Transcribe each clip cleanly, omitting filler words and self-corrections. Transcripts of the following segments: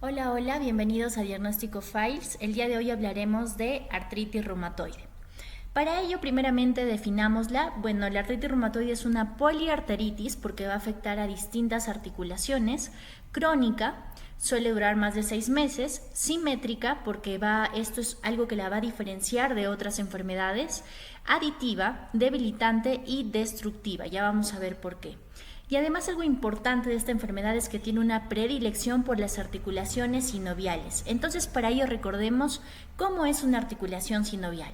Hola, hola, bienvenidos a Diagnóstico Files. El día de hoy hablaremos de artritis reumatoide. Para ello, primeramente definámosla. Bueno, la artritis reumatoide es una poliarteritis porque va a afectar a distintas articulaciones, crónica, suele durar más de 6 meses, simétrica porque esto es algo que la va a diferenciar de otras enfermedades, aditiva, debilitante y destructiva. Ya vamos a ver por qué. Y además algo importante de esta enfermedad es que tiene una predilección por las articulaciones sinoviales. Entonces, para ello recordemos cómo es una articulación sinovial.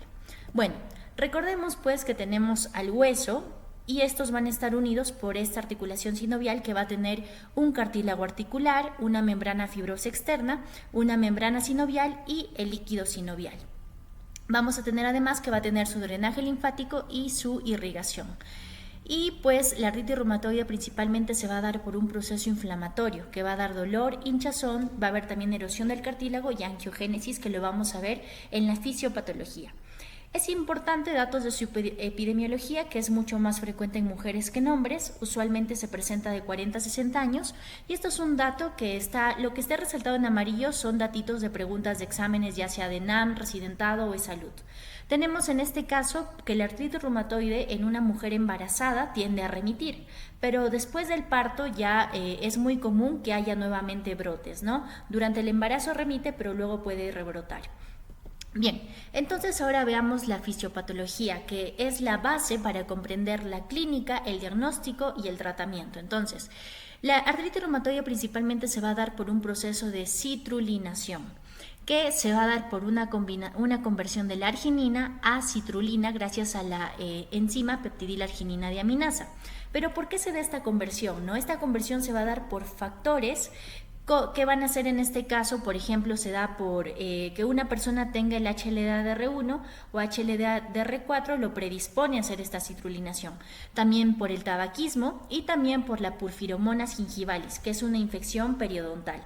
Bueno, recordemos pues que tenemos al hueso y estos van a estar unidos por esta articulación sinovial que va a tener un cartílago articular, una membrana fibrosa externa, una membrana sinovial y el líquido sinovial. Vamos a tener además que va a tener su drenaje linfático y su irrigación. Y pues la artritis reumatoide principalmente se va a dar por un proceso inflamatorio que va a dar dolor, hinchazón, va a haber también erosión del cartílago y angiogénesis que lo vamos a ver en la fisiopatología. Es importante datos de su epidemiología, que es mucho más frecuente en mujeres que en hombres, usualmente se presenta de 40 a 60 años, y esto es un dato lo que está resaltado en amarillo son datitos de preguntas de exámenes, ya sea de NAM, residentado o de salud. Tenemos en este caso que la artritis reumatoide en una mujer embarazada tiende a remitir, pero después del parto ya es muy común que haya nuevamente brotes, ¿no? Durante el embarazo remite, pero luego puede rebrotar. Bien, entonces ahora veamos la fisiopatología, que es la base para comprender la clínica, el diagnóstico y el tratamiento. Entonces, la artritis reumatoide principalmente se va a dar por un proceso de citrulinación, que se va a dar por una conversión de la arginina a citrulina gracias a la enzima peptidilarginina deaminasa. Pero ¿por qué se da esta conversión? ¿No? Esta conversión se va a dar por factores. ¿Qué van a hacer en este caso? Por ejemplo, se da por que una persona tenga el HLA-DR1 o HLA-DR4 lo predispone a hacer esta citrulinación. También por el tabaquismo y también por la Purphyromonas gingivalis, que es una infección periodontal.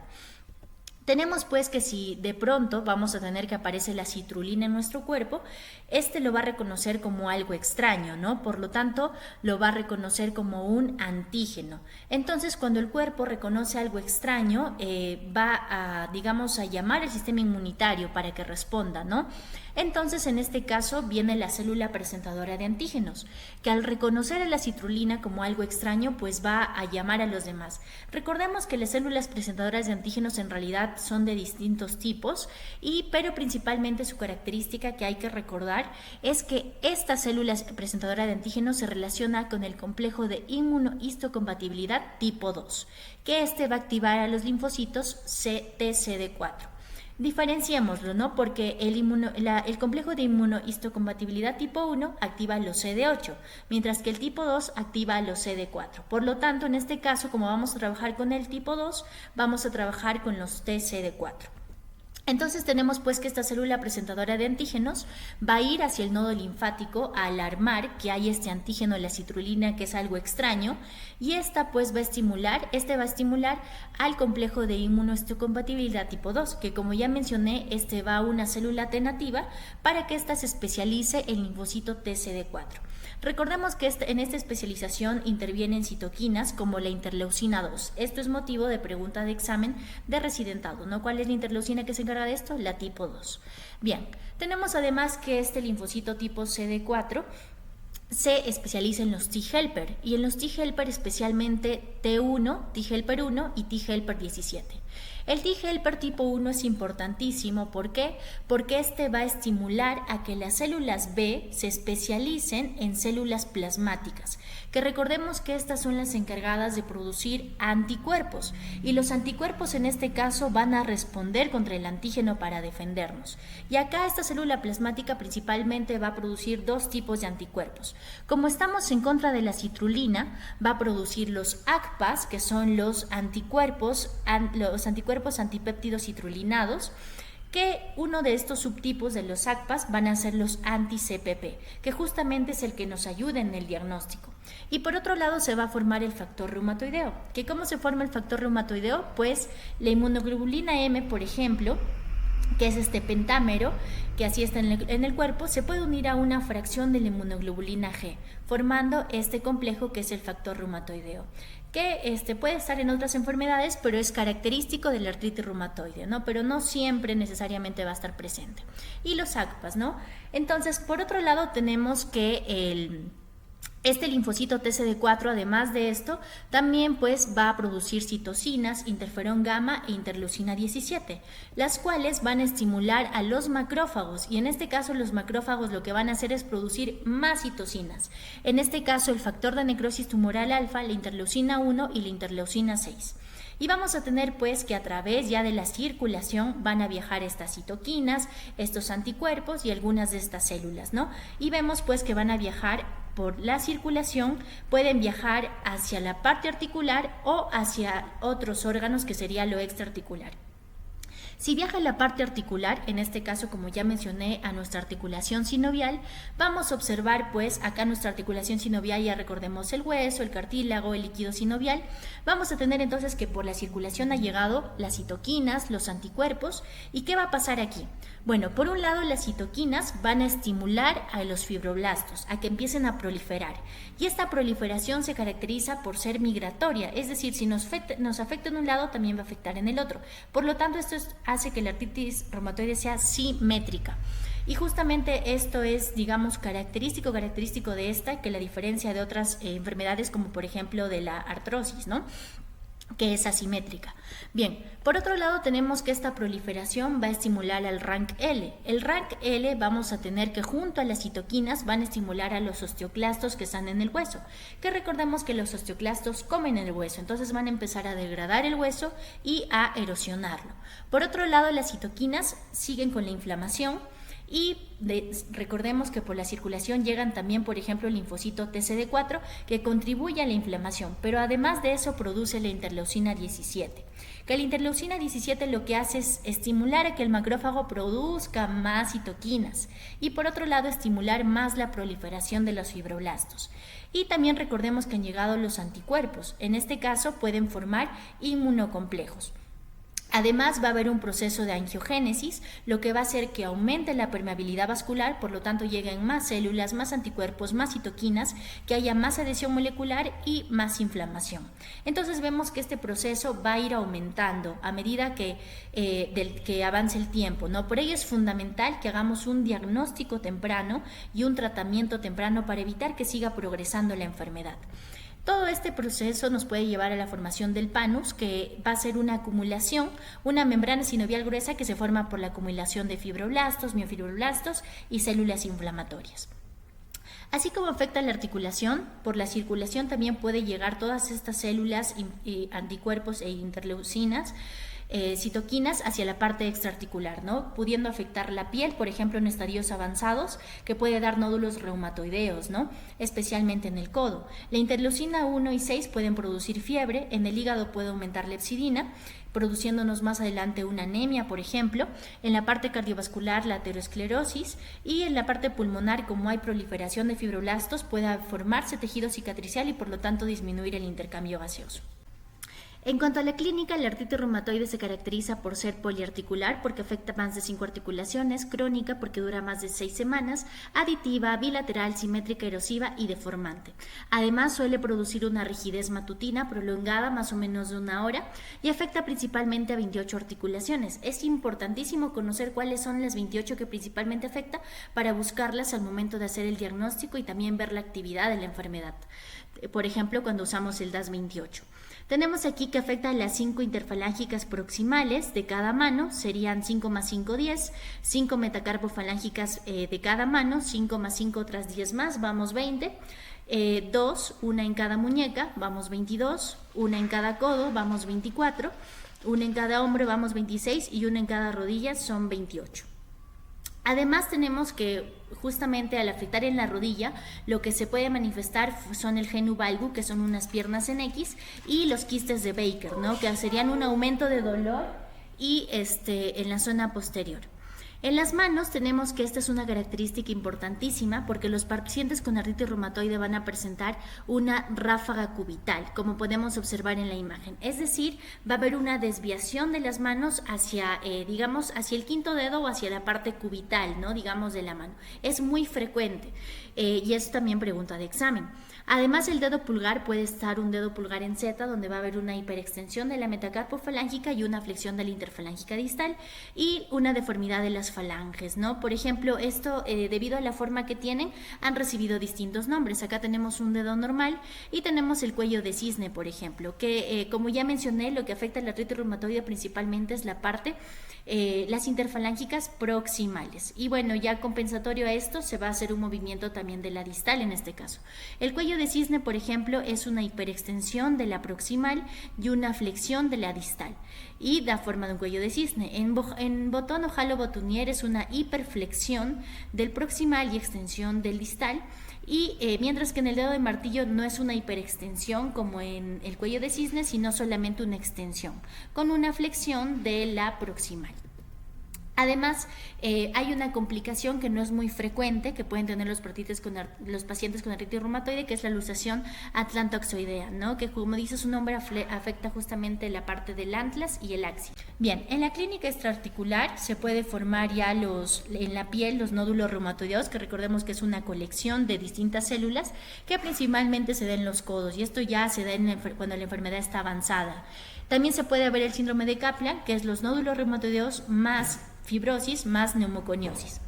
Tenemos pues que si de pronto vamos a tener que aparece la citrulina en nuestro cuerpo, este lo va a reconocer como algo extraño, ¿no? Por lo tanto, lo va a reconocer como un antígeno. Entonces, cuando el cuerpo reconoce algo extraño, va a, digamos, a llamar al sistema inmunitario para que responda, ¿no? Entonces, en este caso, viene la célula presentadora de antígenos, que al reconocer a la citrulina como algo extraño, pues va a llamar a los demás. Recordemos que las células presentadoras de antígenos en realidad son de distintos tipos, pero principalmente su característica que hay que recordar es que esta célula presentadora de antígenos se relaciona con el complejo de inmunohistocompatibilidad tipo 2, que este va a activar a los linfocitos TCD4. Diferenciémoslo, ¿no? Porque el complejo de inmunohistocompatibilidad tipo 1 activa los CD8, mientras que el tipo 2 activa los CD4. Por lo tanto, en este caso, como vamos a trabajar con el tipo 2, vamos a trabajar con los TCD4. Entonces tenemos pues que esta célula presentadora de antígenos va a ir hacia el nodo linfático a alarmar que hay este antígeno, la citrulina, que es algo extraño, y esta pues va a estimular al complejo de inmunohistocompatibilidad tipo 2, que como ya mencioné, va a una célula T nativa para que ésta se especialice en linfocito TCD4. Recordemos que en esta especialización intervienen citoquinas como la interleucina 2. Esto es motivo de pregunta de examen de residentado, ¿no? ¿Cuál es la interleucina que se encarga de esto? La tipo 2. Bien, tenemos además que este linfocito tipo CD4 se especializa en los T-helper y en los T-helper especialmente T1, T-helper 1 y T-helper 17. El T-helper tipo 1 es importantísimo, ¿por qué? Porque este va a estimular a que las células B se especialicen en células plasmáticas, que recordemos que estas son las encargadas de producir anticuerpos y los anticuerpos en este caso van a responder contra el antígeno para defendernos. Y acá esta célula plasmática principalmente va a producir dos tipos de anticuerpos. Como estamos en contra de la citrulina, va a producir los ACPAs, que son los anticuerpos antipéptidos citrulinados, que uno de estos subtipos de los ACPAs van a ser los anti-CPP, que justamente es el que nos ayuda en el diagnóstico. Y por otro lado se va a formar el factor reumatoideo. ¿Cómo se forma el factor reumatoideo? Pues la inmunoglobulina M, por ejemplo, que es este pentámero, que así está en el cuerpo, se puede unir a una fracción de la inmunoglobulina G, formando este complejo que es el factor reumatoideo, que puede estar en otras enfermedades, pero es característico de la artritis reumatoide, ¿no? Pero no siempre necesariamente va a estar presente. Y los ACPAs, ¿no? Entonces, por otro lado, tenemos que este linfocito TCD4, además de esto, también pues va a producir citocinas, interferón gamma e interleucina 17, las cuales van a estimular a los macrófagos, y en este caso los macrófagos lo que van a hacer es producir más citocinas. En este caso el factor de necrosis tumoral alfa, la interleucina 1 y la interleucina 6. Y vamos a tener pues que a través ya de la circulación van a viajar estas citoquinas, estos anticuerpos y algunas de estas células, ¿no? Y vemos pues que van a viajar por la circulación, pueden viajar hacia la parte articular o hacia otros órganos que sería lo extraarticular. Si viaja a la parte articular, en este caso, como ya mencioné, a nuestra articulación sinovial, vamos a observar pues acá nuestra articulación sinovial, ya recordemos el hueso, el cartílago, el líquido sinovial. Vamos a tener entonces que por la circulación ha llegado las citoquinas, los anticuerpos. ¿Y qué va a pasar aquí? Bueno, por un lado las citoquinas van a estimular a los fibroblastos a que empiecen a proliferar, y esta proliferación se caracteriza por ser migratoria, es decir, si nos afecta en un lado también va a afectar en el otro. Por lo tanto, esto hace que la artritis reumatoide sea simétrica. Y justamente esto es, digamos, característico de esta, que la diferencia de otras enfermedades como por ejemplo de la artrosis, ¿no?, que es asimétrica. Bien, por otro lado tenemos que esta proliferación va a estimular al RANKL. El RANKL vamos a tener que junto a las citoquinas van a estimular a los osteoclastos que están en el hueso, que recordemos que los osteoclastos comen el hueso, entonces van a empezar a degradar el hueso y a erosionarlo. Por otro lado, las citoquinas siguen con la inflamación. Y recordemos que por la circulación llegan también, por ejemplo, el linfocito TCD4, que contribuye a la inflamación, pero además de eso produce la interleucina 17. Que la interleucina 17 lo que hace es estimular a que el macrófago produzca más citoquinas y por otro lado estimular más la proliferación de los fibroblastos. Y también recordemos que han llegado los anticuerpos, en este caso pueden formar inmunocomplejos. Además va a haber un proceso de angiogénesis, lo que va a hacer que aumente la permeabilidad vascular, por lo tanto lleguen más células, más anticuerpos, más citoquinas, que haya más adhesión molecular y más inflamación. Entonces vemos que este proceso va a ir aumentando a medida que avance el tiempo, ¿no? Por ello es fundamental que hagamos un diagnóstico temprano y un tratamiento temprano para evitar que siga progresando la enfermedad. Todo este proceso nos puede llevar a la formación del panus, que va a ser una acumulación, una membrana sinovial gruesa que se forma por la acumulación de fibroblastos, miofibroblastos y células inflamatorias. Así como afecta la articulación, por la circulación también puede llegar todas estas células, anticuerpos e interleucinas, citoquinas hacia la parte extraarticular, ¿no?, pudiendo afectar la piel, por ejemplo, en estadios avanzados, que puede dar nódulos reumatoideos, ¿no?, especialmente en el codo. La interleucina 1 y 6 pueden producir fiebre, en el hígado puede aumentar la lepsidina, produciéndonos más adelante una anemia, por ejemplo, en la parte cardiovascular la aterosclerosis, y en la parte pulmonar, como hay proliferación de fibroblastos, puede formarse tejido cicatricial y por lo tanto disminuir el intercambio gaseoso. En cuanto a la clínica, la artritis reumatoide se caracteriza por ser poliarticular porque afecta más de 5 articulaciones, crónica porque dura más de 6 semanas, aditiva, bilateral, simétrica, erosiva y deformante. Además suele producir una rigidez matutina prolongada más o menos de 1 hora y afecta principalmente a 28 articulaciones. Es importantísimo conocer cuáles son las 28 que principalmente afecta para buscarlas al momento de hacer el diagnóstico y también ver la actividad de la enfermedad. Por ejemplo, cuando usamos el DAS28. Tenemos aquí que afecta a las 5 interfalángicas proximales de cada mano, serían 5 más 5, 10, 5 metacarpofalángicas de cada mano, 5 más 5 otras 10 más, vamos 20, 2, una en cada muñeca, vamos 22, una en cada codo, vamos 24, una en cada hombro, vamos 26 y una en cada rodilla, son 28. Además tenemos que justamente al afectar en la rodilla, lo que se puede manifestar son el genu valgu, que son unas piernas en X, y los quistes de Baker, ¿no?, que serían un aumento de dolor y en la zona posterior. En las manos tenemos que esta es una característica importantísima porque los pacientes con artritis reumatoide van a presentar una ráfaga cubital, como podemos observar en la imagen. Es decir, va a haber una desviación de las manos hacia, digamos, hacia el quinto dedo o hacia la parte cubital, ¿no? Digamos, de la mano. Es muy frecuente y es también pregunta de examen. Además, el dedo pulgar puede estar un dedo pulgar en Z, donde va a haber una hiperextensión de la metacarpofalángica y una flexión de la interfalángica distal y una deformidad de las falanges, ¿no? Por ejemplo, esto debido a la forma que tienen, han recibido distintos nombres. Acá tenemos un dedo normal y tenemos el cuello de cisne, por ejemplo, que como ya mencioné, lo que afecta a la artritis reumatoide principalmente es la parte, las interfalángicas proximales. Y bueno, ya compensatorio a esto se va a hacer un movimiento también de la distal en este caso. El cuello de cisne, por ejemplo, es una hiperextensión de la proximal y una flexión de la distal y da forma de un cuello de cisne. En botón o halo botonier es una hiperflexión del proximal y extensión del distal. Y mientras que en el dedo de martillo no es una hiperextensión como en el cuello de cisne, sino solamente una extensión, con una flexión de la proximal. Además, hay una complicación que no es muy frecuente, que pueden tener los pacientes con artritis reumatoide, que es la luxación atlantoxoidea, ¿no? Que como dice su nombre, afecta justamente la parte del atlas y el axis. Bien, en la clínica extraarticular se puede formar ya en la piel los nódulos reumatoideos, que recordemos que es una colección de distintas células que principalmente se da en los codos, y esto ya se da cuando la enfermedad está avanzada. También se puede ver el síndrome de Kaplan, que es los nódulos reumatoideos más fibrosis más neumoconiosis.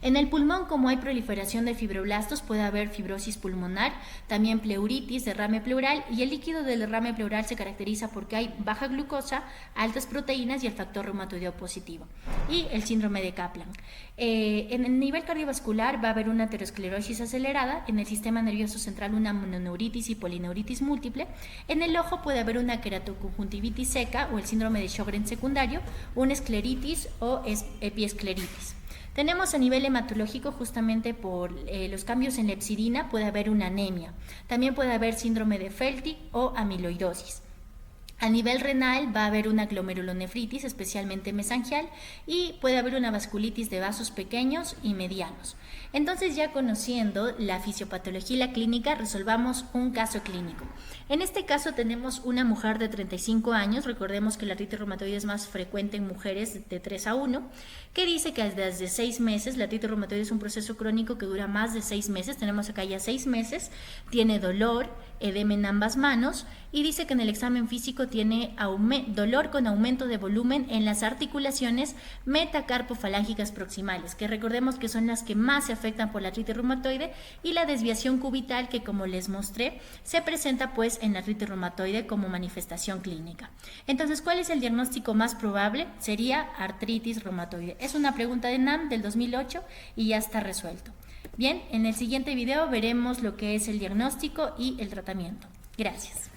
En el pulmón, como hay proliferación de fibroblastos, puede haber fibrosis pulmonar, también pleuritis, derrame pleural, y el líquido del derrame pleural se caracteriza porque hay baja glucosa, altas proteínas y el factor reumatoideo positivo. Y el síndrome de Kaplan. En el nivel cardiovascular va a haber una aterosclerosis acelerada, en el sistema nervioso central una mononeuritis y polineuritis múltiple, en el ojo puede haber una queratoconjuntivitis seca o el síndrome de Sjögren secundario, una escleritis o epiescleritis. Tenemos a nivel hematológico, justamente por los cambios en la hepcidina, puede haber una anemia. También puede haber síndrome de Felty o amiloidosis. A nivel renal va a haber una glomerulonefritis, especialmente mesangial, y puede haber una vasculitis de vasos pequeños y medianos. Entonces, ya conociendo la fisiopatología y la clínica, resolvamos un caso clínico. En este caso tenemos una mujer de 35 años, recordemos que la artritis reumatoide es más frecuente en mujeres de 3 a 1, que dice que desde 6 meses, la artritis reumatoide es un proceso crónico que dura más de 6 meses, tenemos acá ya 6 meses, tiene dolor, edema en ambas manos, y dice que en el examen físico tiene dolor con aumento de volumen en las articulaciones metacarpofalángicas proximales, que recordemos que son las que más se afectan por la artritis reumatoide, y la desviación cubital, que como les mostré, se presenta pues en la artritis reumatoide como manifestación clínica. Entonces, ¿cuál es el diagnóstico más probable? Sería artritis reumatoide. Es una pregunta de NAM del 2008 y ya está resuelto. Bien, en el siguiente video veremos lo que es el diagnóstico y el tratamiento. Gracias.